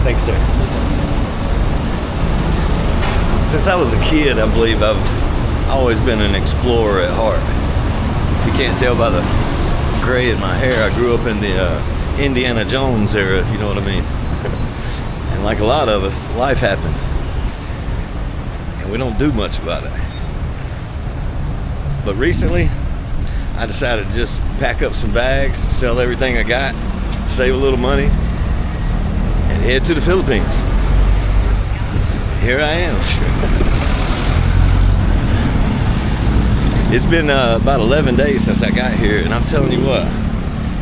Thanks, sir. Since I was a kid, I believe I've always been an explorer at heart. If you can't tell by the gray in my hair, I grew up in the Indiana Jones era, if you know what I mean. And like a lot of us, life happens. And we don't do much about it. But recently, I decided to just pack up some bags, sell everything I got, save a little money, and head to the Philippines. Here I am. It's been about 11 days since I got here, and I'm telling you what,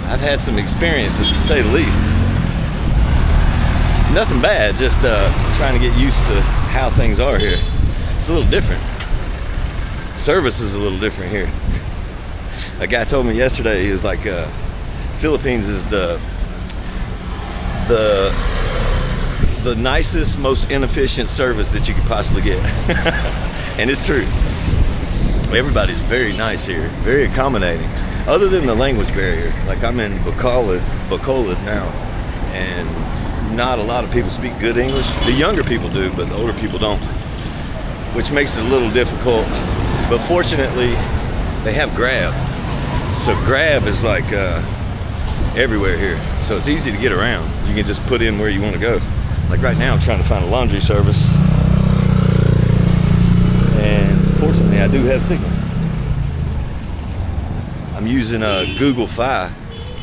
I've had some experiences, to say the least. Nothing bad, just trying to get used to how things are here. It's a little different. Service is a little different here. A guy told me yesterday, he was like, Philippines is the nicest, most inefficient service that you could possibly get. And it's true. Everybody's very nice here, very accommodating. Other than the language barrier, like I'm in Bacolod now, and not a lot of people speak good English. The younger people do, but the older people don't, which makes it a little difficult. But fortunately, they have Grab. So Grab is like everywhere here. So it's easy to get around. You can just put in where you want to go. Like right now, I'm trying to find a laundry service. And fortunately, I do have signal. I'm using Google Fi.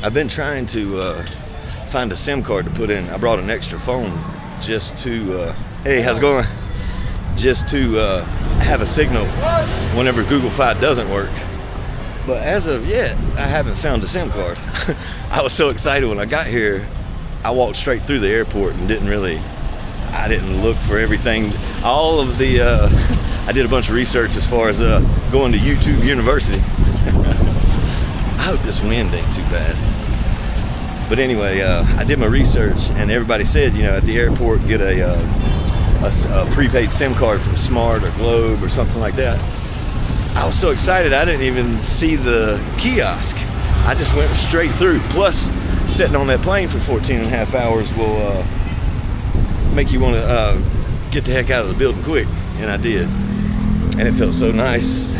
I've been trying to find a SIM card to put in. I brought an extra phone just to, hey, how's it going? Just to have a signal whenever Google Fi doesn't work. But as of yet, I haven't found a SIM card. I was so excited when I got here. I walked straight through the airport and I didn't look for everything. All of the, I did a bunch of research as far as going to YouTube University. I hope this wind ain't too bad. But anyway, I did my research, and everybody said, at the airport, get a prepaid SIM card from Smart or Globe or something like that. I was so excited I didn't even see the kiosk. I just went straight through. Plus, sitting on that plane for 14 and a half hours will make you want to get the heck out of the building quick, and I did. And it felt so nice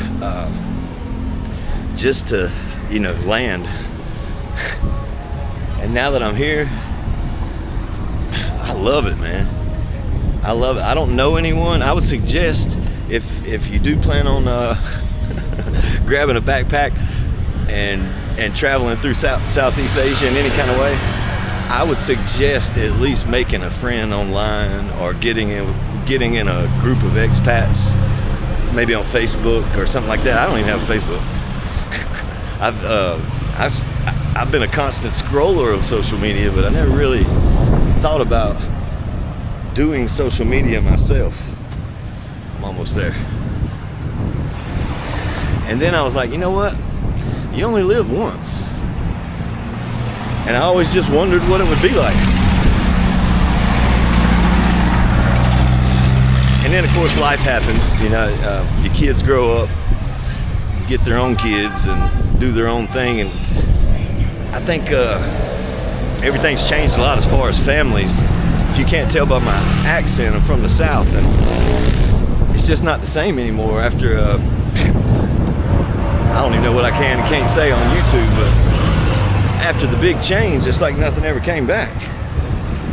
just to, land. And now that I'm here, I love it, man. I love it. I don't know anyone. I would suggest if you do plan on grabbing a backpack and traveling through Southeast Asia in any kind of way, I would suggest at least making a friend online or getting in a group of expats, maybe on Facebook or something like that. I don't even have a Facebook. I've been a constant scroller of social media, but I never really thought about doing social media myself. I'm almost there. And then I was like, you know what? You only live once. And I always just wondered what it would be like. And then of course life happens, your kids grow up, get their own kids and do their own thing. And I think everything's changed a lot as far as families. If you can't tell by my accent, I'm from the South, and it's just not the same anymore after, I don't even know what I can and can't say on YouTube, but after the big change, it's like nothing ever came back.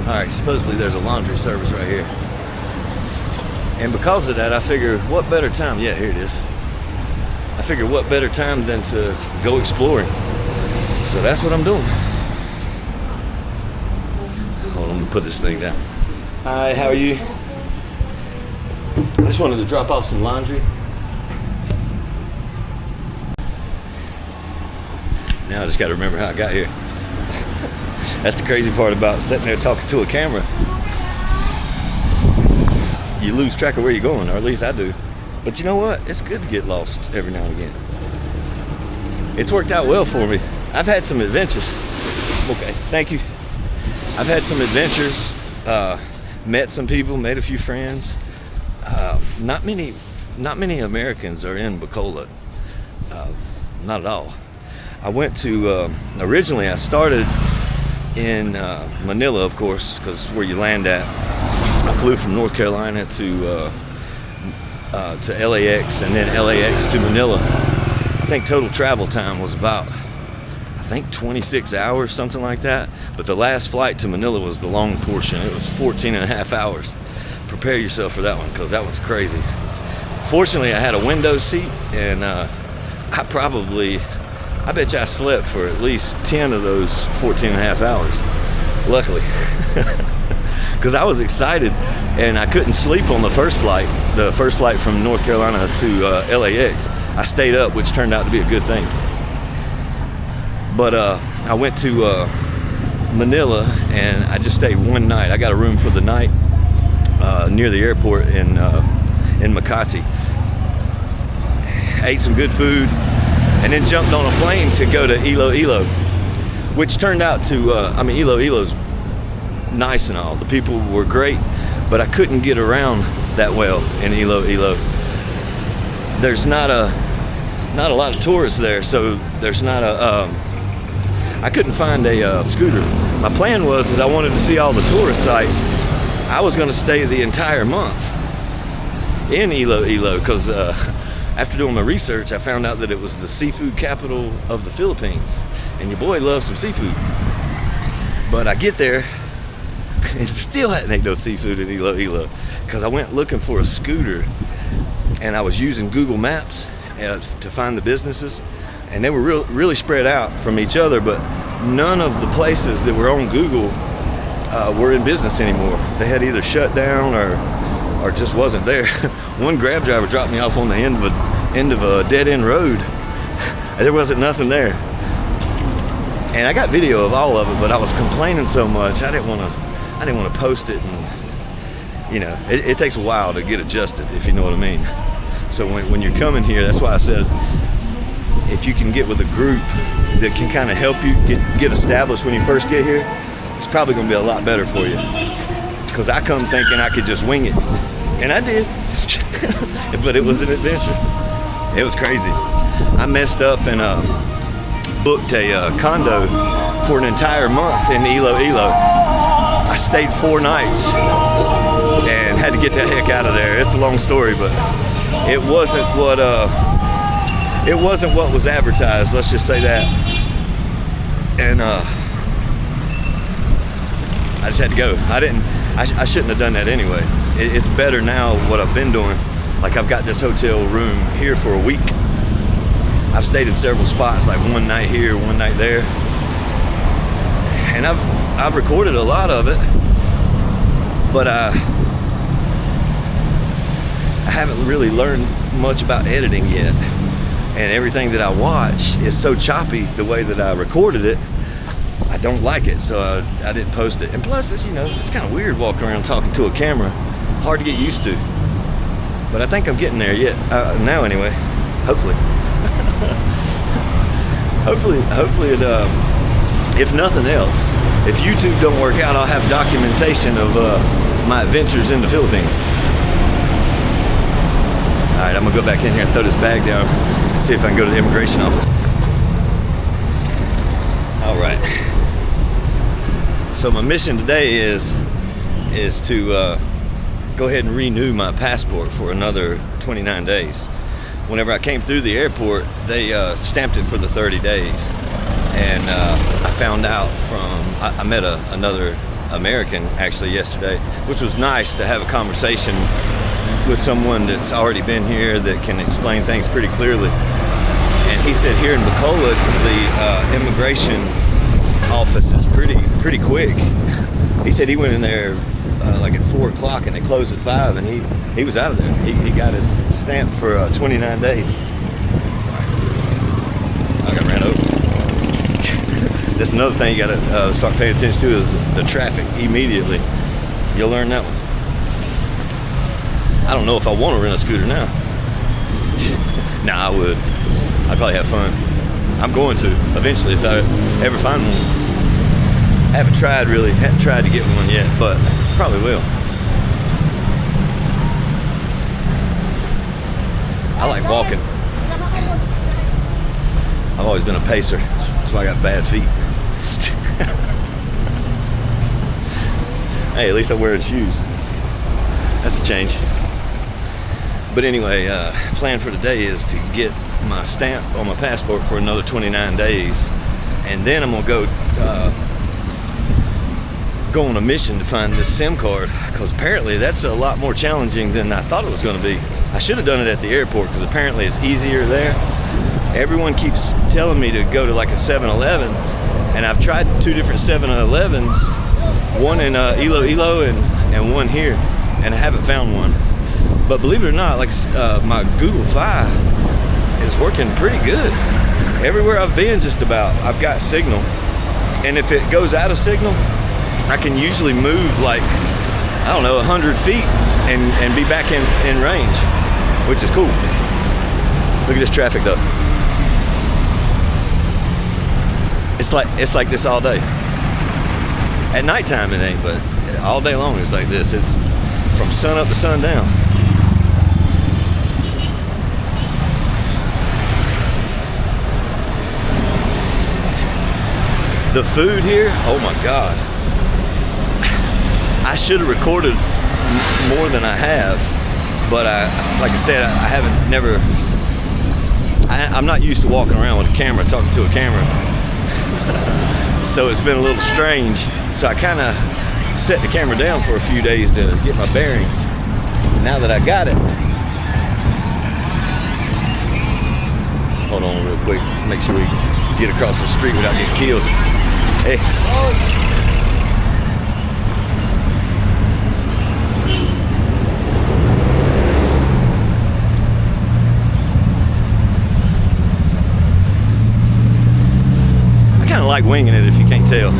All right, supposedly there's a laundry service right here. And because of that, I figure what better time, yeah, here it is. I figure what better time than to go exploring. So that's what I'm doing. Hold on, let me put this thing down. Hi, how are you? I just wanted to drop off some laundry. Now I just got to remember how I got here. That's the crazy part about sitting there talking to a camera. You lose track of where you're going, or at least I do. But you know what? It's good to get lost every now and again. It's worked out well for me. I've had some adventures. Okay, thank you. I've had some adventures, met some people, made a few friends. Not many Americans are in Bacolod. Not at all. I went to, originally I started in Manila, of course, because it's where you land at. I flew from North Carolina to LAX, and then LAX to Manila. I think total travel time was about, 26 hours, something like that. But the last flight to Manila was the long portion. It was 14 and a half hours. Prepare yourself for that one, because that was crazy. Fortunately, I had a window seat, and I bet you I slept for at least 10 of those 14 and a half hours. Luckily. Because I was excited, and I couldn't sleep on the first flight from North Carolina to LAX. I stayed up, which turned out to be a good thing. But I went to Manila, and I just stayed one night. I got a room for the night near the airport in Makati. Ate some good food, and then jumped on a plane to go to Iloilo, which turned out to, Iloilo's nice and all. The people were great, but I couldn't get around that well in Iloilo. There's not a lot of tourists there, so there's not I couldn't find a scooter. My plan was I wanted to see all the tourist sites. I was going to stay the entire month in Iloilo, because after doing my research, I found out that it was the seafood capital of the Philippines, and your boy loves some seafood. But I get there, and still ain't no seafood in Iloilo, because I went looking for a scooter, and I was using Google Maps to find the businesses, and they were really spread out from each other, but none of the places that were on Google were in business anymore. They had either shut down or just wasn't there. One Grab driver dropped me off on the end of a dead-end road. There wasn't nothing there. And I got video of all of it, but I was complaining so much, I didn't want to post it, and it takes a while to get adjusted, if you know what I mean. So when you're coming here, that's why I said, if you can get with a group that can kind of help you get established when you first get here, it's probably going to be a lot better for you. Because I come thinking I could just wing it, and I did. But it was an adventure. It was crazy. I messed up and booked a condo for an entire month in Iloilo. I stayed 4 nights and had to get the heck out of there. It's a long story, but it wasn't what was advertised, let's just say that. And I just had to go. I shouldn't have done that anyway. It's better now what I've been doing. Like, I've got this hotel room here for a week. I've stayed in several spots, like one night here, one night there. And I've recorded a lot of it, but I haven't really learned much about editing yet. And everything that I watch is so choppy the way that I recorded it. I don't like it, so I didn't post it. And plus, it's kind of weird walking around talking to a camera. Hard to get used to. But I think I'm getting there yet. Now anyway. Hopefully. Hopefully it, if nothing else, if YouTube don't work out, I'll have documentation of my adventures in the Philippines. All right, I'm gonna go back in here and throw this bag down and see if I can go to the immigration office. All right. So my mission today is to go ahead and renew my passport for another 29 days. Whenever I came through the airport, they stamped it for the 30 days. And I found out I met another American actually yesterday, which was nice to have a conversation with someone that's already been here that can explain things pretty clearly. And he said here in Bacolod, the immigration office is pretty quick. He said he went in there like at 4 o'clock and they closed at 5, and he was out of there. He got his stamp for 29 days. Sorry, I got ran over. That's another thing you gotta start paying attention to is the traffic immediately. You'll learn that one. I don't know if I want to rent a scooter now. Nah, I would. I'd probably have fun. I'm going to eventually if I ever find one. I haven't tried to get one yet, but probably will. I like walking. I've always been a pacer. That's why I got bad feet. Hey, at least I'm wearing shoes. That's a change. But anyway, plan for today is to get my stamp on my passport for another 29 days. And then I'm gonna go on a mission to find this SIM card, because apparently that's a lot more challenging than I thought it was gonna be. I should have done it at the airport, because apparently it's easier there. Everyone keeps telling me to go to like a 7-Eleven, and I've tried 2 different 7-Elevens, one in Iloilo and one here, and I haven't found one. But believe it or not, like my Google Fi is working pretty good. Everywhere I've been, just about, I've got signal. And if it goes out of signal, I can usually move like, I don't know, 100 feet and be back in range, which is cool. Look at this traffic though. It's like this all day. At nighttime it ain't, but all day long it's like this. It's from sun up to sundown. The food here, oh my God. I should have recorded more than I have, but like I said, I'm not used to walking around with a camera, talking to a camera. So it's been a little strange. So I kind of set the camera down for a few days to get my bearings. Now that I got it, hold on real quick, make sure we get across the street without getting killed. Hey. I kind of like winging it, if you can't tell.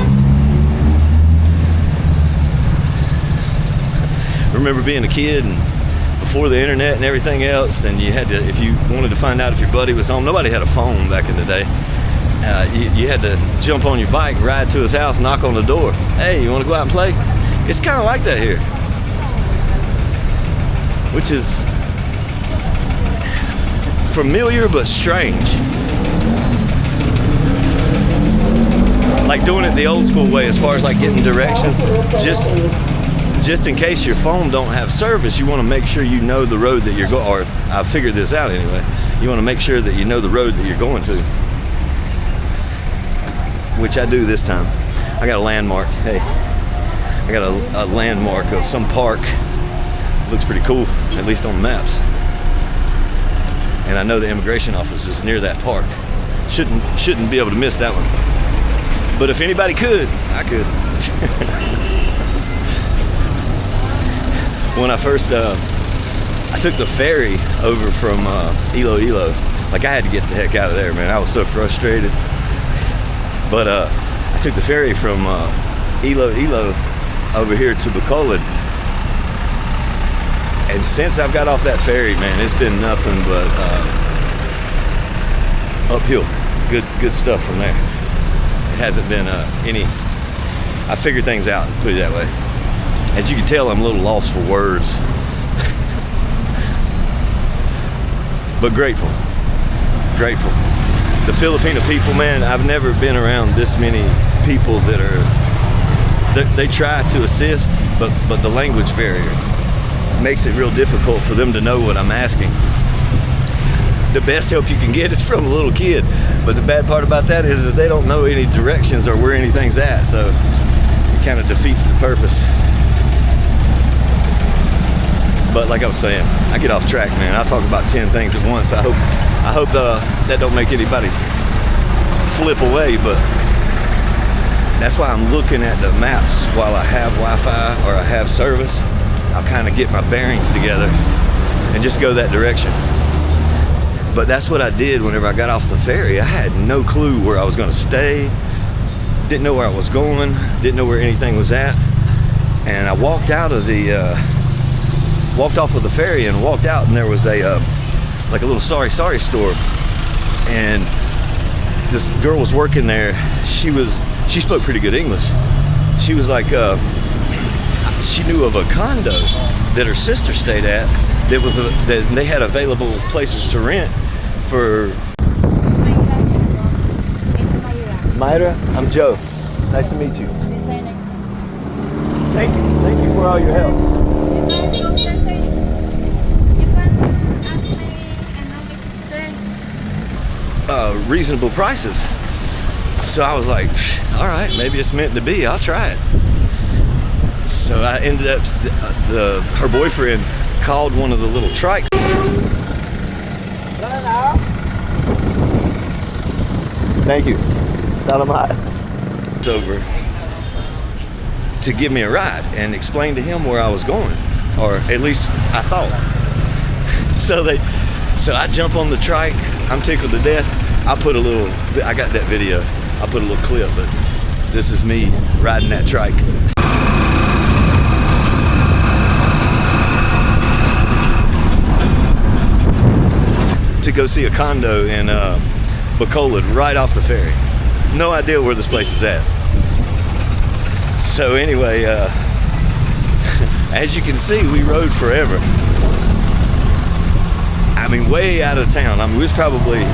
Remember being a kid and before the internet and everything else, and you had to, if you wanted to find out if your buddy was home, nobody had a phone back in the day. You had to jump on your bike, ride to his house, knock on the door. Hey, you want to go out and play? It's kind of like that here, which is familiar but strange. Like doing it the old school way, as far as like getting directions. Just in case your phone don't have service, you want to make sure you know the road that you're going. Or I figured this out anyway. You want to make sure that you know the road that you're going to. Which I do this time. I got a landmark. Hey, I got a landmark of some park. Looks pretty cool, at least on the maps. And I know the immigration office is near that park. Shouldn't be able to miss that one. But if anybody could, I could. When I first, I took the ferry over from Iloilo. Like I had to get the heck out of there, man. I was so frustrated. But I took the ferry from Iloilo over here to Bacolod. And since I've got off that ferry, man, it's been nothing but uphill. Good stuff from there. It hasn't been any, I figured things out, put it that way. As you can tell, I'm a little lost for words. But grateful. The Filipino people, man, I've never been around this many people they try to assist, but the language barrier makes it real difficult for them to know what I'm asking. The best help you can get is from a little kid, but the bad part about that is they don't know any directions or where anything's at, so it kind of defeats the purpose. But like I was saying, I get off track, man. I talk about 10 things at once. I hope that don't make anybody flip away, but that's why I'm looking at the maps while I have Wi-Fi or I have service. I'll kind of get my bearings together and just go that direction. But that's what I did whenever I got off the ferry. I had no clue where I was going to stay, didn't know where I was going, didn't know where anything was at. And I walked off of the ferry and walked out, and there was like a little sorry store, and this girl was working there. She spoke pretty good English. She was like, she knew of a condo that her sister stayed at that they had available places to rent for. It's Myra. Myra, I'm Joe. Nice to meet you. Thank you for all your help. Reasonable prices. So I was like, all right, maybe it's meant to be. I'll try it. So I ended up, her boyfriend called one of the little trikes. Thank you. It's over to give me a ride and explain to him where I was going, or at least I thought. So I jump on the trike. I'm tickled to death. I got that video. I put a little clip, but this is me riding that trike. To go see a condo in Bacolod right off the ferry. No idea where this place is at. So anyway, as you can see, we rode forever. I mean, way out of town. I mean, we was probably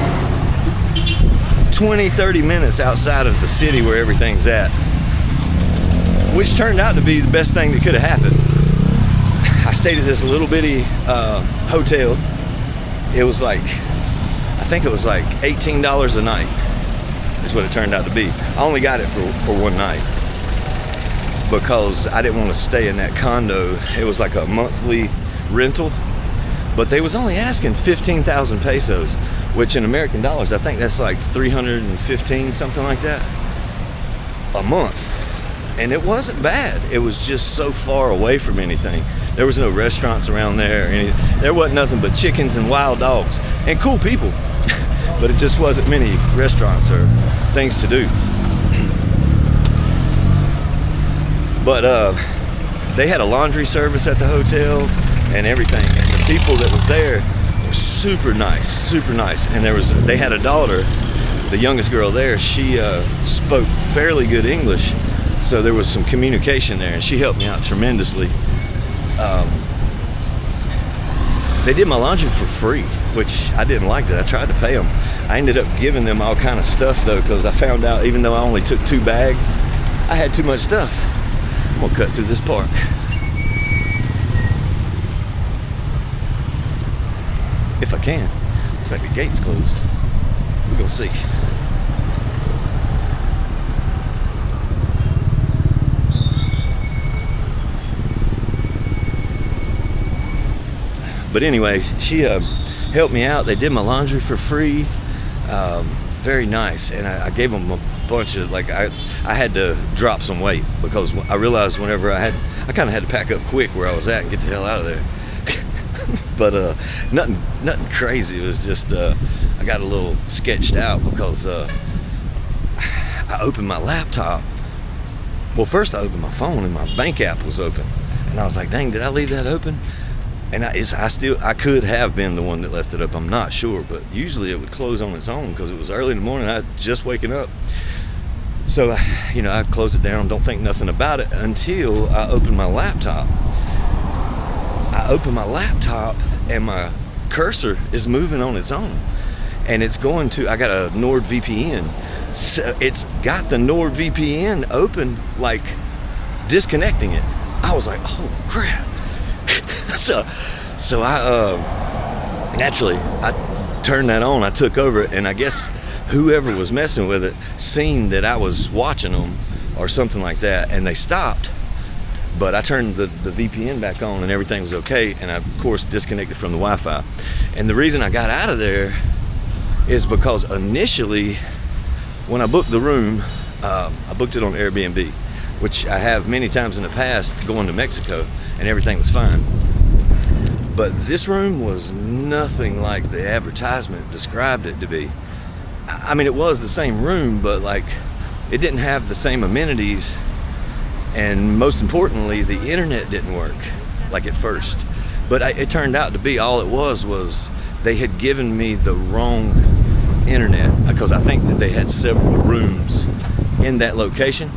20, 30 minutes outside of the city where everything's at, which turned out to be the best thing that could have happened. I stayed at this little bitty hotel. It was like, I think it was like $18 a night is what it turned out to be. I only got it for one night because I didn't want to stay in that condo. It was like a monthly rental, but they was only asking 15,000 pesos, which in American dollars, I think that's like 315, something like that, a month. And it wasn't bad. It was just so far away from anything. There was no restaurants around there. There wasn't nothing but chickens and wild dogs and cool people. But it just wasn't many restaurants or things to do. But they had a laundry service at the hotel and everything. And the people that was there were super nice, super nice. And they had a daughter, the youngest girl there. She spoke fairly good English. So there was some communication there, and she helped me out tremendously. They did my laundry for free, which I didn't like that. I tried to pay them. I ended up giving them all kind of stuff though, because I found out even though I only took 2 bags, I had too much stuff. I'm gonna cut through this park. If I can. Looks like the gate's closed. We're gonna see. But anyway, she helped me out. They did my laundry for free. Very nice. And I gave them a bunch of, like, I had to drop some weight because I realized whenever I kind of had to pack up quick where I was at and get the hell out of there. But nothing crazy. It was just, I got a little sketched out because I opened my laptop. Well, first I opened my phone and my bank app was open. And I was like, dang, did I leave that open? And I could have been the one that left it up. I'm not sure, but usually it would close on its own because it was early in the morning. I was just waking up. So, I closed it down, don't think nothing about it until I opened my laptop. And my cursor is moving on its own. And it's going to, I got a NordVPN. So it's got the NordVPN open, like disconnecting it. I was like, oh crap. So I naturally I turned that on. I took over it, and I guess whoever was messing with it seen that I was watching them or something like that, and they stopped. But I turned the VPN back on, and everything was okay. And I, of course, disconnected from the Wi-Fi. And the reason I got out of there is because initially, when I booked the room, I booked it on Airbnb, which I have many times in the past going to Mexico, and everything was fine. But this room was nothing like the advertisement described it to be. I mean, it was the same room, but like it didn't have the same amenities, and most importantly, the internet didn't work like at first. But it turned out to be all it was they had given me the wrong internet, because I think that they had several rooms in that location,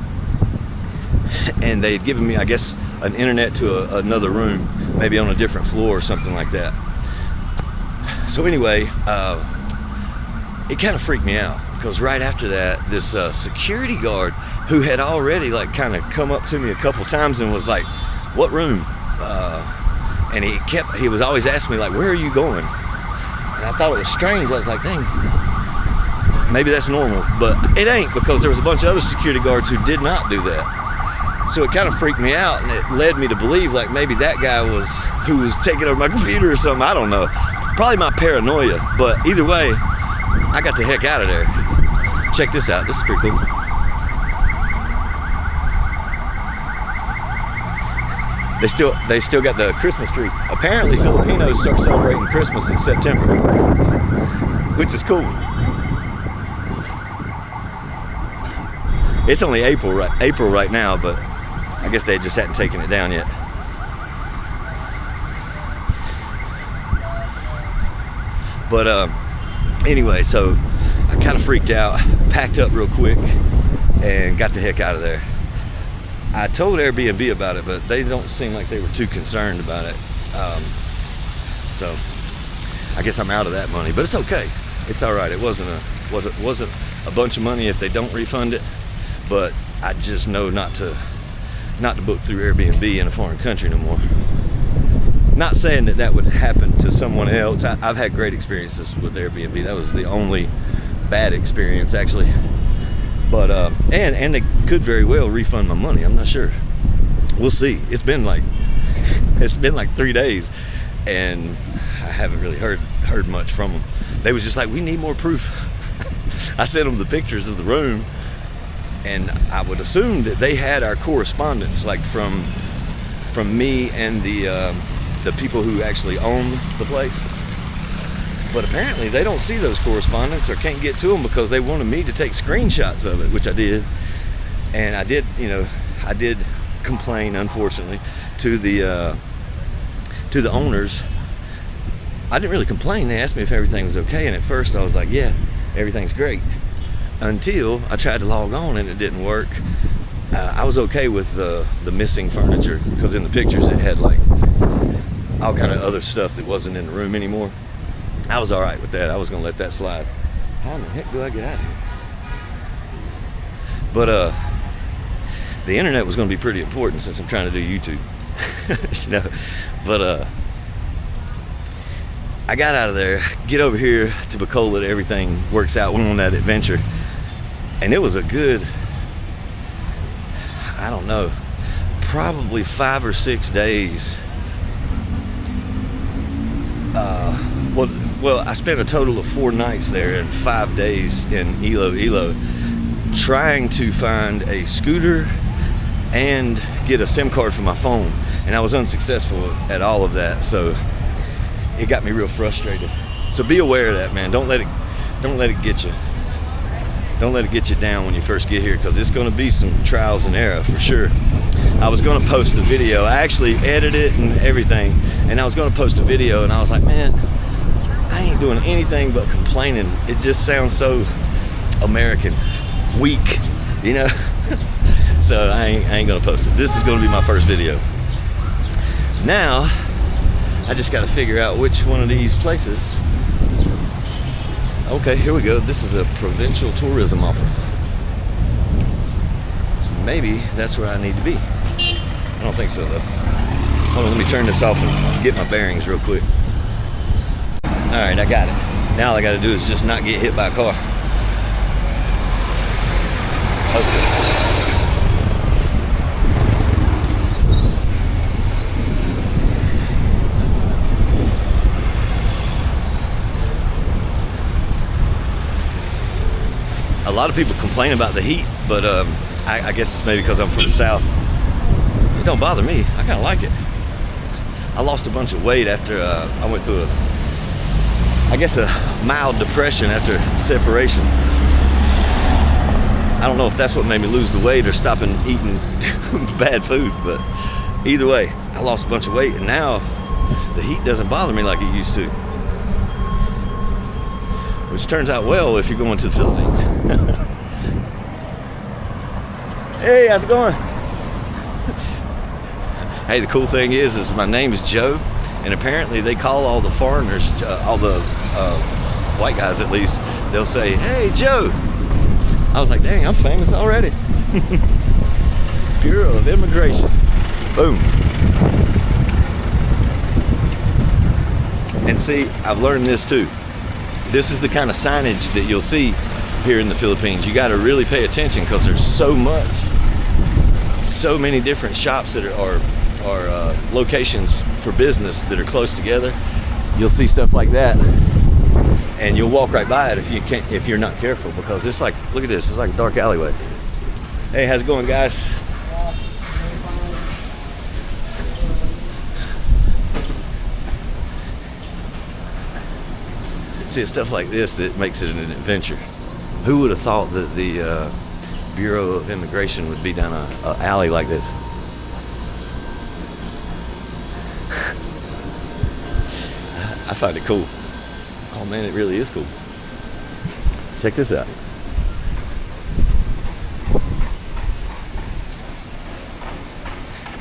and they had given me, I guess, an internet to another room, maybe on a different floor or something like that. So anyway, it kind of freaked me out because right after that, this security guard who had already like kind of come up to me a couple times and was like, "What room?" And he was always asking me like, "Where are you going?" And I thought it was strange. I was like, "Dang, maybe that's normal," but it ain't, because there was a bunch of other security guards who did not do that. So it kind of freaked me out, and it led me to believe like maybe that guy was who was taking over my computer or something. I don't know. Probably my paranoia, but either way, I got the heck out of there. Check this out. This is pretty cool. They still got the Christmas tree. Apparently, Filipinos start celebrating Christmas in September, which is cool. It's only April right now, but I guess they just hadn't taken it down yet. But anyway, so I kind of freaked out, packed up real quick, and got the heck out of there. I told Airbnb about it, but they don't seem like they were too concerned about it. So I guess I'm out of that money, but it's okay. It's all right. It wasn't a bunch of money if they don't refund it, but I just know not to book through Airbnb in a foreign country no more. Not saying that would happen to someone else. I've had great experiences with Airbnb. That was the only bad experience, actually. But and they could very well refund my money. I'm not sure. We'll see. It's been like 3 days, and I haven't really heard much from them. They was just like, "We need more proof." I sent them the pictures of the room, and I would assume that they had our correspondence, like from me and the people who actually own the place. But apparently they don't see those correspondence or can't get to them, because they wanted me to take screenshots of it, which I did. And I did complain, unfortunately, to the owners. I didn't really complain. They asked me if everything was okay, and at first I was like, "Yeah, everything's great," until I tried to log on and it didn't work. I was okay with the missing furniture, because in the pictures it had like all kind of other stuff that wasn't in the room anymore. I was all right with that. I was gonna let that slide. How in the heck do I get out of here? But the internet was gonna be pretty important since I'm trying to do YouTube. But I got out of there, get over here to Bacolod, everything works out. Went on that adventure, and it was a good, I don't know, probably 5 or 6 days. Well, I spent a total of 4 nights there and 5 days in Iloilo, trying to find a scooter and get a SIM card for my phone, and I was unsuccessful at all of that. So it got me real frustrated. So be aware of that, man. Don't let it get you. Don't let it get you down when you first get here, because it's going to be some trials and error for sure. I was going to post a video. I actually edited it and everything, and I was going to post a video, and I was like, man, I ain't doing anything but complaining. It just sounds so American, weak, you know? So I ain't going to post it. This is going to be my first video. Now, I just got to figure out which one of these places. Okay, here we go. This is a provincial tourism office. Maybe that's where I need to be. I don't think so, though. Hold on, let me turn this off and get my bearings real quick. All right, I got it. Now all I got to do is just not get hit by a car. Hopefully. A lot of people complain about the heat, but I guess it's maybe because I'm from the South. It don't bother me. I kind of like it. I lost a bunch of weight after I went through a mild depression after separation. I don't know if that's what made me lose the weight or stopping eating bad food, but either way, I lost a bunch of weight, and now the heat doesn't bother me like it used to. Which turns out well if you're going to the Philippines. Hey, how's it going? Hey, the cool thing is my name is Joe, and apparently they call all the foreigners, all the white guys at least, they'll say, "Hey, Joe." I was like, dang, I'm famous already. Bureau of Immigration. Boom. And see, I've learned this too. This is the kind of signage that you'll see here in the Philippines. You got to really pay attention because there's so many different shops that are locations for business that are close together. You'll see stuff like that, and you'll walk right by it if you're not careful, because it's like, look at this, it's like a dark alleyway. Hey, how's it going, guys? See, it's stuff like this that makes it an adventure. Who would have thought that the Bureau of Immigration would be down a alley like this? I find it cool. Oh man, it really is cool. Check this out.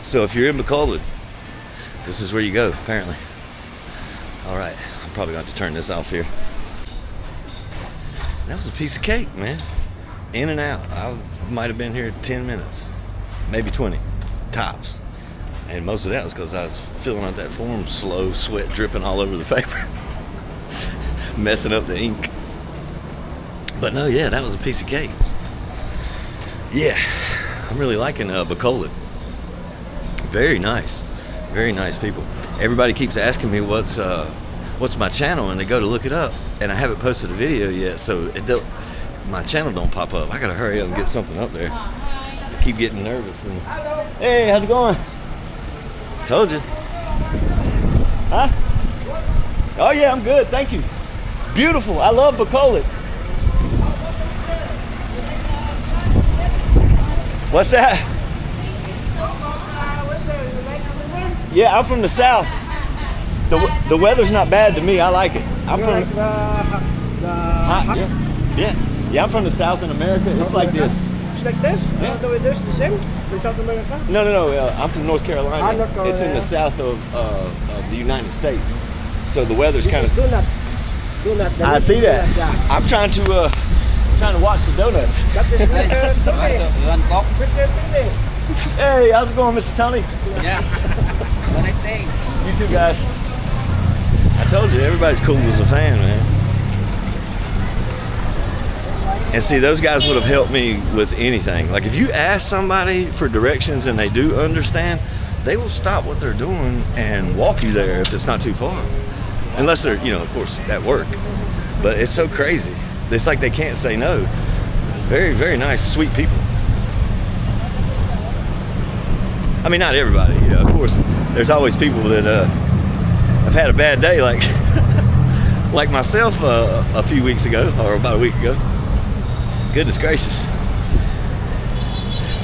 So if you're in Bacolod, this is where you go, apparently. All right, I'm probably going to have to turn this off here. That was a piece of cake, man. In and out. I might have been here 10 minutes, maybe 20, tops. And most of that was because I was filling out that form slow, sweat dripping all over the paper, messing up the ink. But no, yeah, that was a piece of cake. Yeah, I'm really liking Bacolod. Very nice people. Everybody keeps asking me what's my channel, and they go to look it up, and I haven't posted a video yet, so my channel don't pop up. I gotta hurry up and get something up there. I keep getting nervous. And, hey, how's it going? Told you. Huh? Oh yeah, I'm good, thank you. Beautiful, I love Bacolod. What's that? Yeah, I'm from the south. The weather's not bad to me. I like it. I'm from yeah, I'm from the South in America. It's like this. It's like this? Yeah. The weather's the same in South America? No. I'm from North Carolina. North Carolina. It's in the south of the United States. So the weather's kind of. Do not. I see that. I'm trying to watch the donuts. That is Mr. Tony. Mr. Tony. Hey, how's it going, Mr. Tony? Yeah. Have a nice day. You too, guys. I told you, everybody's cool as a fan, man. And see, those guys would have helped me with anything. Like if you ask somebody for directions and they do understand, they will stop what they're doing and walk you there if it's not too far. Unless they're, of course, at work. But it's so crazy. It's like they can't say no. Very, very nice, sweet people. I mean, not everybody, of course, there's always people that have had a bad day, like like myself a few weeks ago, or about a week ago. Goodness gracious.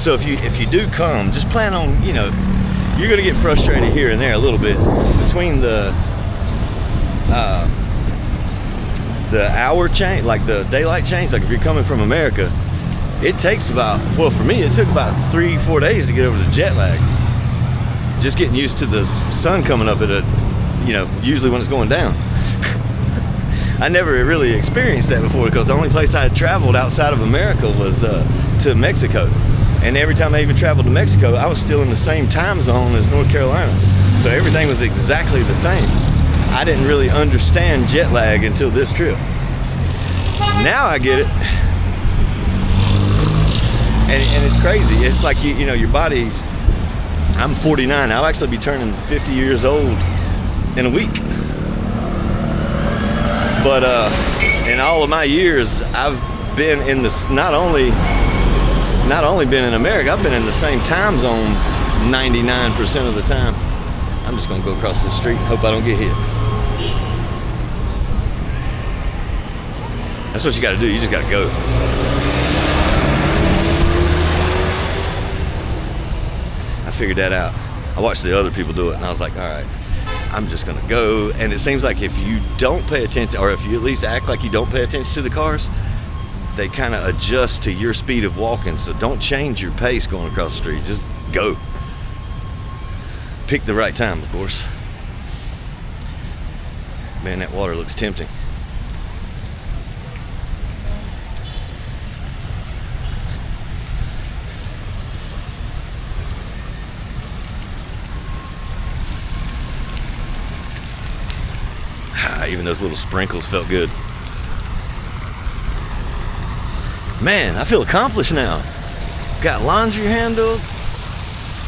So if you do come, just plan on, you're gonna get frustrated here and there a little bit between the hour change, like the daylight change. Like if you're coming from America, it takes about, well, for me, it took about 3-4 days to get over the jet lag. Just getting used to the sun coming up at usually when it's going down. I never really experienced that before, because the only place I had traveled outside of America was to Mexico. And every time I even traveled to Mexico, I was still in the same time zone as North Carolina. So everything was exactly the same. I didn't really understand jet lag until this trip. Now I get it. And it's crazy. It's like, your body, I'm 49. I'll actually be turning 50 years old in a week. But in all of my years, I've been in this, not only been in America, I've been in the same time zone 99% of the time. I'm just gonna go across the street and hope I don't get hit. That's what you gotta do, you just gotta go. I figured that out. I watched the other people do it and I was like, all right, I'm just gonna go. And it seems like if you don't pay attention, or if you at least act like you don't pay attention to the cars, they kind of adjust to your speed of walking. So don't change your pace going across the street, just go. Pick the right time, of course. Man, that water looks tempting. Even those little sprinkles felt good. Man, I feel accomplished now. Got laundry handled.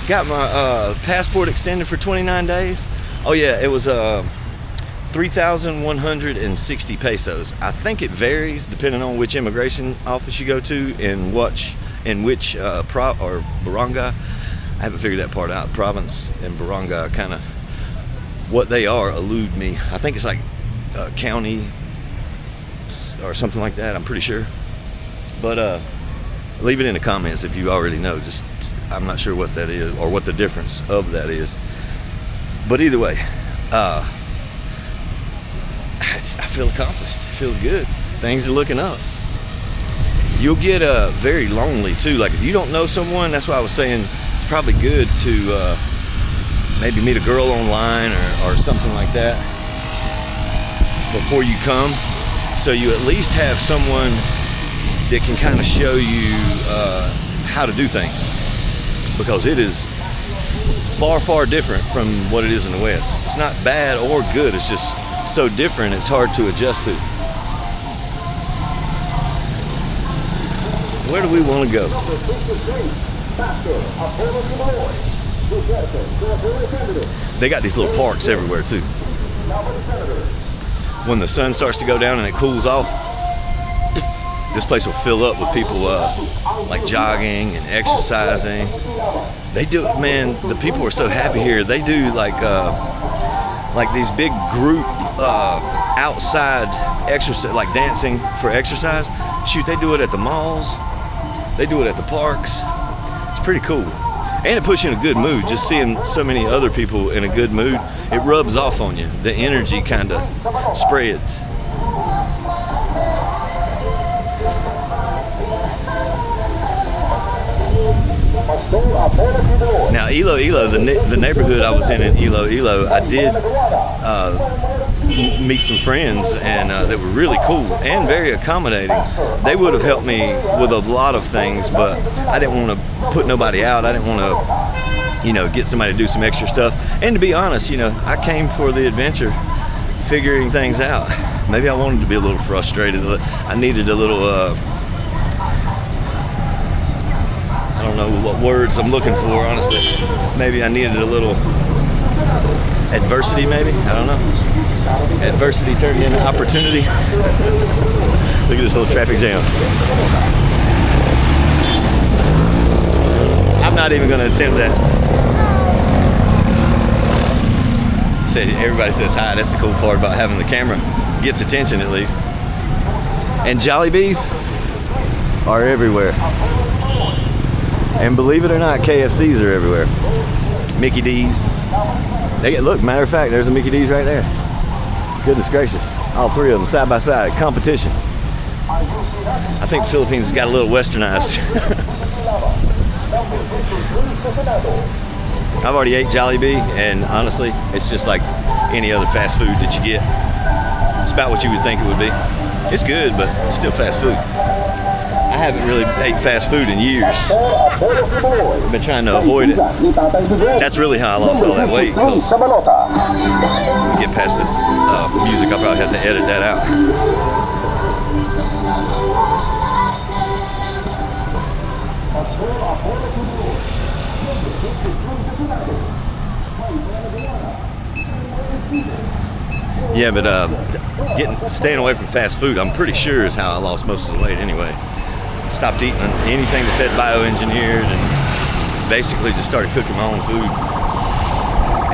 Got my passport extended for 29 days. Oh yeah, it was 3,160 pesos. I think it varies depending on which immigration office you go to and which barangay. I haven't figured that part out. Province and barangay, kind of what they are elude me. I think it's like county or something like that. I'm pretty sure. But leave it in the comments if you already know. Just I'm not sure what that is or what the difference of that is. But either way, I feel accomplished. It feels good. Things are looking up. You'll get very lonely too. Like if you don't know someone, that's why I was saying it's probably good to maybe meet a girl online or something like that before you come, so you at least have someone that can kind of show you how to do things, because it is far, far different from what it is in the West. It's not bad or good, it's just so different it's hard to adjust to. Where do we want to go? They got these little parks everywhere too. When the sun starts to go down and it cools off, this place will fill up with people like jogging and exercising. They do, man, the people are so happy here. They do like these big group outside exercise, like dancing for exercise. Shoot, they do it at the malls. They do it at the parks. It's pretty cool. And it puts you in a good mood. Just seeing so many other people in a good mood, it rubs off on you. The energy kind of spreads. Now Iloilo, the neighborhood I was in Iloilo, I did meet some friends and that were really cool and very accommodating. They would have helped me with a lot of things, but I didn't want to put nobody out. I didn't want to, get somebody to do some extra stuff. And to be honest, I came for the adventure, figuring things out. Maybe I wanted to be a little frustrated. I needed a little, I don't know what words I'm looking for, honestly. Maybe I needed a little adversity, maybe? I don't know. Adversity turned into opportunity. Look at this little traffic jam. I'm not even going to attempt that. Everybody says hi. That's the cool part about having the camera. Gets attention at least. And Jollibees are everywhere. And believe it or not, KFCs are everywhere. Mickey D's. Look, matter of fact, there's a Mickey D's right there. Goodness gracious. All three of them side by side. Competition. I think the Philippines has got a little westernized. I've already ate Jollibee, and honestly, it's just like any other fast food that you get. It's about what you would think it would be. It's good, but it's still fast food. I haven't really ate fast food in years. I've been trying to avoid it. That's really how I lost all that weight, because when we get past this music, I'll probably have to edit that out. Yeah, but staying away from fast food, I'm pretty sure is how I lost most of the weight anyway. Stopped eating anything that said bioengineered and basically just started cooking my own food.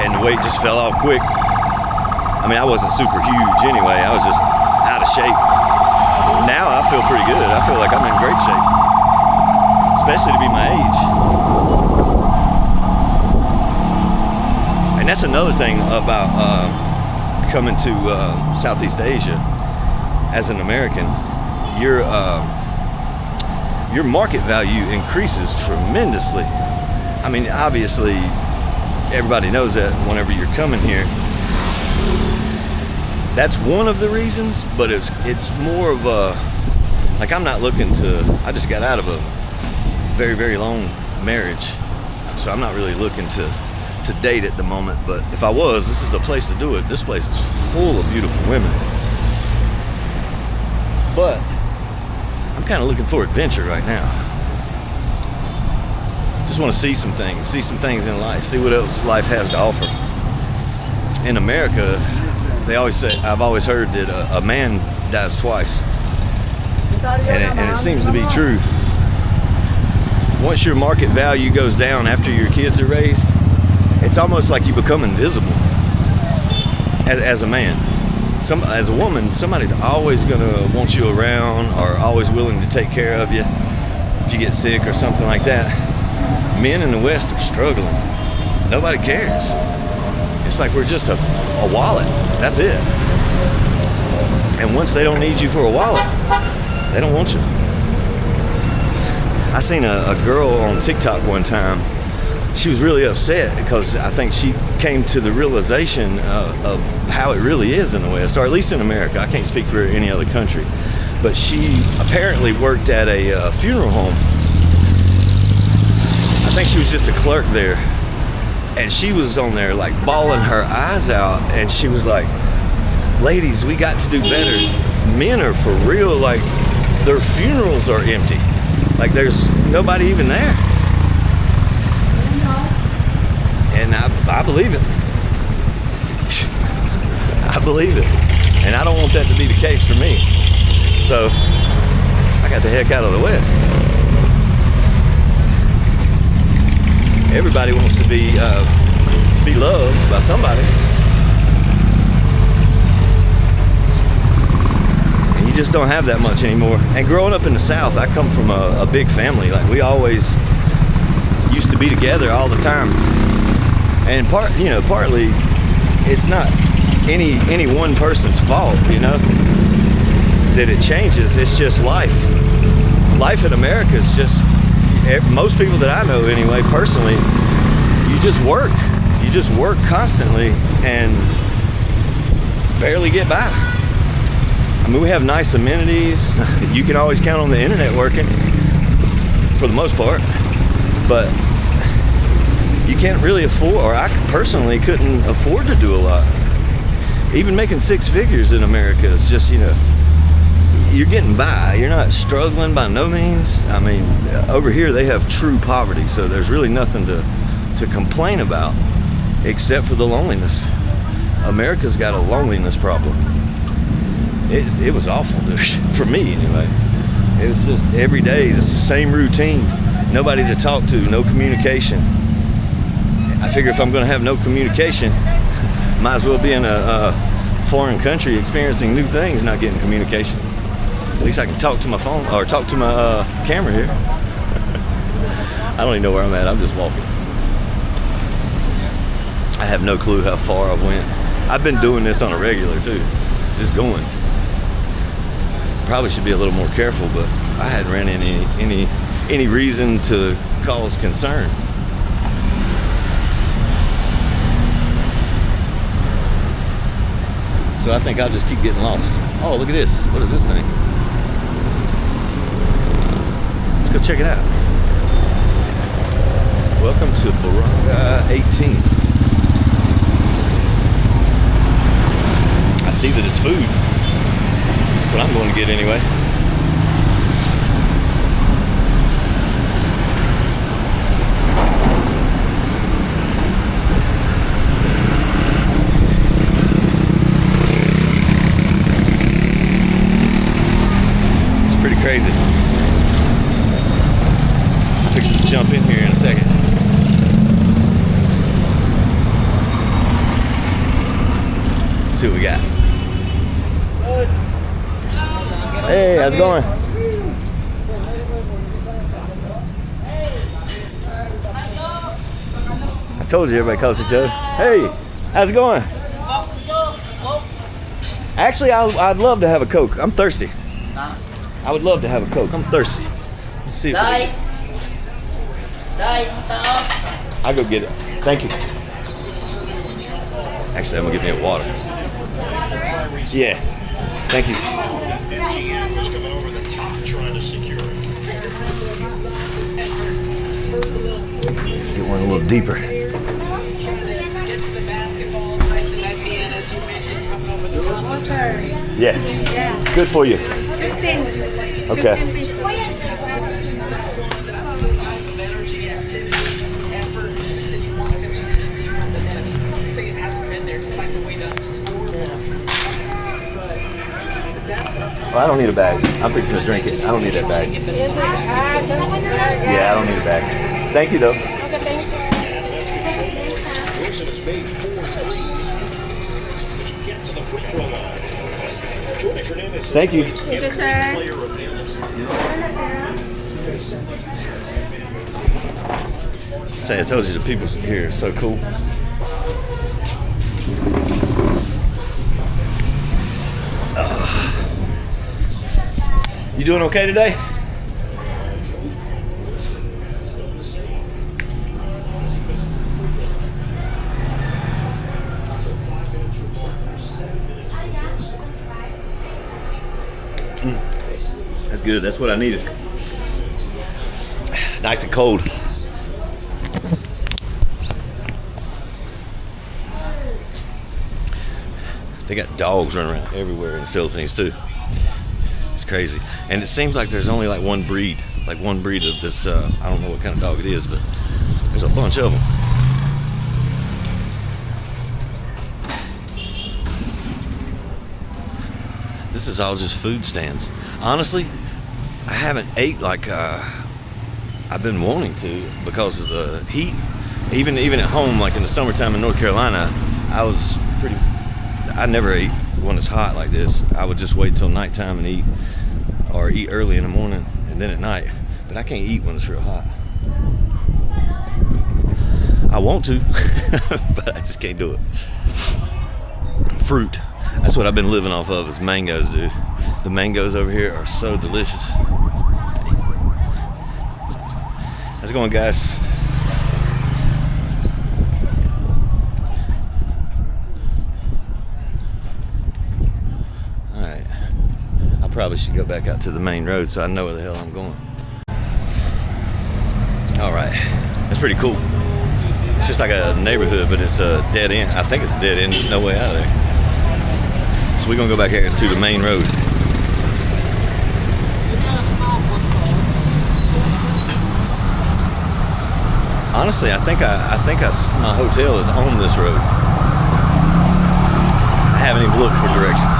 And the weight just fell off quick. I mean, I wasn't super huge anyway. I was just out of shape. Now I feel pretty good. I feel like I'm in great shape, especially to be my age. And that's another thing about coming to Southeast Asia as an American. Your market value increases tremendously. I mean, obviously, everybody knows that whenever you're coming here. That's one of the reasons, but it's more of a, like, I'm not looking to, I just got out of a very, very long marriage, so I'm not really looking to to date at the moment, but if I was, this is the place to do it. This place is full of beautiful women. But I'm kind of looking for adventure right now. Just want to see some things in life, see what else life has to offer. In America, they always say, I've always heard that a man dies twice. And it seems to be true. Once your market value goes down after your kids are raised, it's almost like you become invisible as a man. As a woman, somebody's always going to want you around or always willing to take care of you if you get sick or something like that. Men in the West are struggling. Nobody cares. It's like we're just a wallet. That's it. And once they don't need you for a wallet, they don't want you. I seen a girl on TikTok one time. She was really upset because I think she came to the realization of how it really is in the West, or at least in America. I can't speak for any other country. But she apparently worked at a funeral home. I think she was just a clerk there. And she was on there like bawling her eyes out. And she was like, ladies, we got to do better. Men are for real, like their funerals are empty. Like there's nobody even there. And I believe it. I believe it. And I don't want that to be the case for me. So I got the heck out of the West. Everybody wants to be loved by somebody. And you just don't have that much anymore. And growing up in the South, I come from a big family. Like we always used to be together all the time. And partly it's not any one person's fault, that it changes. It's just life. Life in America is just, most people that I know anyway, personally, you just work. You just work constantly and barely get by. I mean, we have nice amenities. You can always count on the internet working for the most part, but you can't really afford, or I personally couldn't afford to do a lot. Even making six figures in America is just, you're getting by. You're not struggling by no means. I mean, over here they have true poverty, so there's really nothing to complain about except for the loneliness. America's got a loneliness problem. It was awful, dude, for me anyway. It was just every day the same routine. Nobody to talk to, no communication. I figure if I'm going to have no communication, might as well be in a foreign country experiencing new things, not getting communication. At least I can talk to my phone or talk to my camera here. I don't even know where I'm at. I'm just walking. I have no clue how far I went. I've been doing this on a regular too, just going. Probably should be a little more careful, but I hadn't ran any reason to cause concern. So I think I'll just keep getting lost. Oh, look at this. What is this thing? Let's go check it out. Welcome to Baranga 18. I see that it's food. That's what I'm going to get anyway. Crazy. I'm fixing to jump in here in a second. Let's see what we got. Hey, how's it going? I told you everybody calls me Joe. Hey, how's it going? Actually, I'd love to have a Coke. I'm thirsty. I would love to have a Coke. I'm thirsty. Let's see if I'll go get it. Thank you. Actually, I'm gonna get me a water. Yeah. Thank you. Get one a little deeper. Yeah. Yeah. Good for you. 15. Okay. 15 pesos. Well, I don't need a bag. I'm fixing to drink it. I don't need that bag. Yeah, I don't need a bag. Thank you, though. Wilson has made 4 threes to get to the free throw line. Jordan Fernandez is Thank you. Thank you, sir. player available. Say, I told you the people here are so cool. You doing okay today? That's good. That's what I needed. Nice and cold. They got dogs running around everywhere in the Philippines too. It's crazy. And it seems like there's only like one breed of this, I don't know what kind of dog it is, but there's a bunch of them. This is all just food stands. Honestly, I haven't ate like I've been wanting to because of the heat. Even at home, like in the summertime in North Carolina, I never ate when it's hot like this. I would just wait till nighttime and eat, or eat early in the morning and then at night. But I can't eat when it's real hot. I want to, but I just can't do it. Fruit. That's what I've been living off of is mangoes, dude. The mangoes over here are so delicious. How's it going, guys? Alright. I probably should go back out to the main road so I know where the hell I'm going. Alright. That's pretty cool. It's just like a neighborhood, but it's a dead end. I think it's a dead end, no way out of there. So we're gonna go back here to the main road. Honestly, I think my hotel is on this road. I haven't even looked for directions.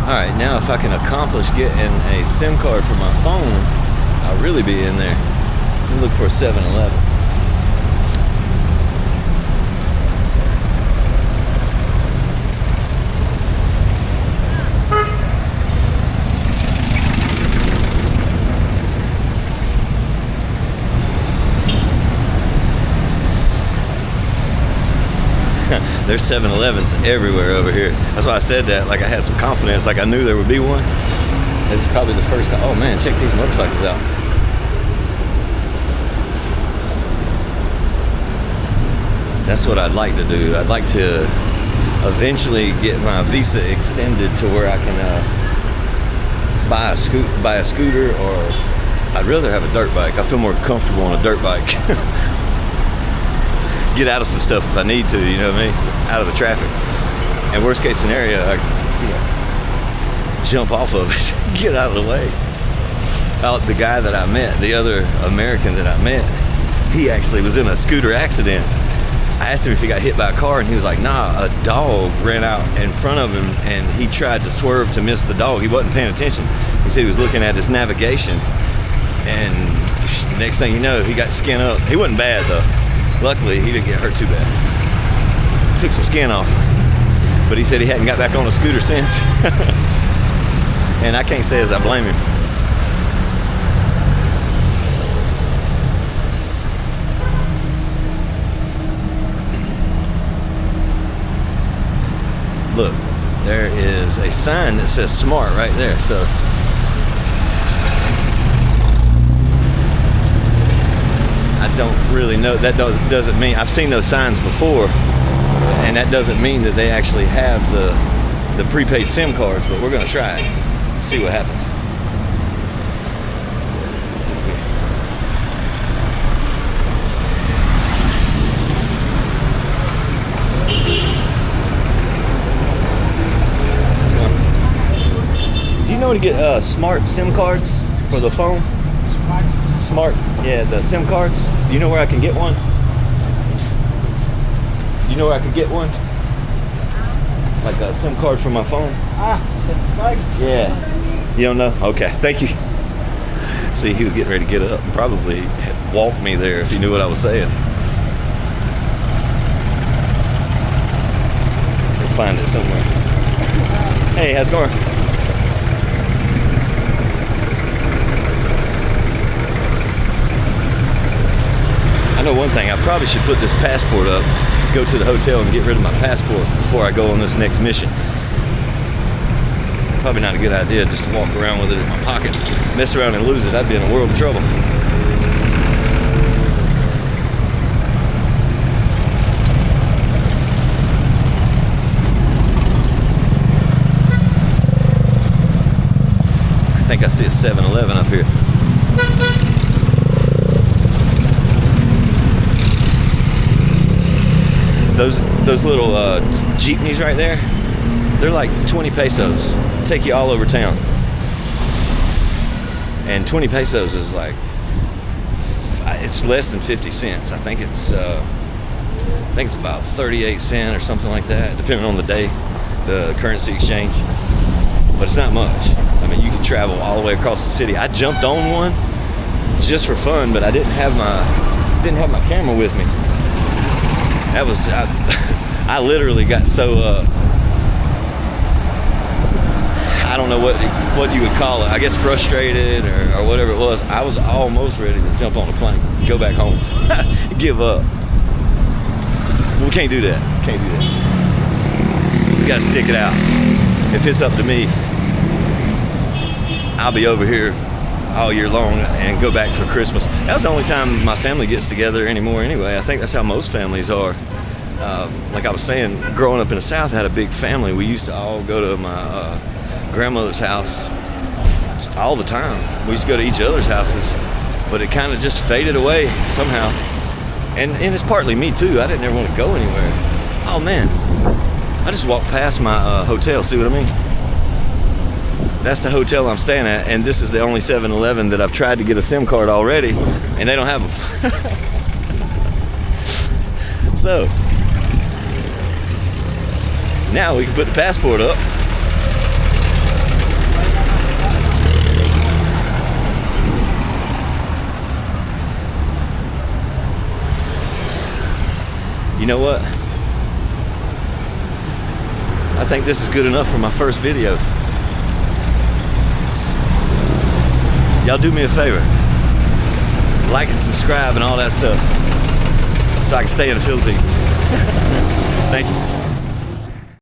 Alright, now if I can accomplish getting a SIM card for my phone, I'll really be in there. Let me look for a 7-Eleven. There's 7-Elevens everywhere over here. That's why I said that. Like I had some confidence. Like I knew there would be one. This is probably the first time. Oh man, check these motorcycles out. That's what I'd like to do. I'd like to eventually get my visa extended to where I can buy a scooter, or I'd rather have a dirt bike. I feel more comfortable on a dirt bike. Get out of some stuff if I need to, you know what I mean? Out of the traffic. And worst case scenario, I jump off of it, get out of the way. The guy that I met, the other American that I met, he actually was in a scooter accident. I asked him if he got hit by a car, and he was like, nah, a dog ran out in front of him, and he tried to swerve to miss the dog. He wasn't paying attention. He said he was looking at his navigation, and next thing you know, he got skin up. He wasn't bad, though. Luckily, he didn't get hurt too bad. Took some skin off. But he said he hadn't got back on a scooter since. And I can't say as I blame him. Look, there is a sign that says smart right there. So I don't really know. That doesn't mean, I've seen those signs before, And that doesn't mean that they actually have the prepaid SIM cards, but we're going to try it. See what happens. Do you know where to get smart SIM cards for the phone? Smart, yeah, the SIM cards. Do you know where I can get one? Do you know where I could get one? Like a SIM card for my phone? SIM card? Yeah. You don't know? Okay, thank you. See, he was getting ready to get up and probably walk me there if he knew what I was saying. We'll find it somewhere. Hey, how's it going? I know one thing, I probably should put this passport up, go to the hotel and get rid of my passport before I go on this next mission. Probably not a good idea just to walk around with it in my pocket. Mess around and lose it, I'd be in a world of trouble. I think I see a 7-Eleven up here. Those little jeepneys right there, they're like 20 pesos. Take you all over town. And 20 pesos is like, it's less than 50 cents. I think it's about 38 cents or something like that, depending on the day, the currency exchange. But it's not much. I mean, you can travel all the way across the city. I jumped on one just for fun, but I didn't have my camera with me. That was, I literally got so, I don't know what you would call it. I guess frustrated or whatever it was. I was almost ready to jump on a plane, go back home, give up. We can't do that. Can't do that. You gotta stick it out. If it's up to me, I'll be over here all year long and go back for Christmas. That's the only time my family gets together anymore anyway. I think that's how most families are. Like I was saying, growing up in the South, I had a big family. We used to all go to my grandmother's house all the time. We used to go to each other's houses, but it kind of just faded away somehow. And it's partly me too. I didn't ever want to go anywhere. Oh man, I just walked past my hotel. See what I mean? That's the hotel I'm staying at, and this is the only 7-Eleven that I've tried to get a SIM card already, and they don't have them. So, now we can put the passport up. You know what? I think this is good enough for my first video. Y'all do me a favor. Like and subscribe and all that stuff so I can stay in the Philippines. Thank you.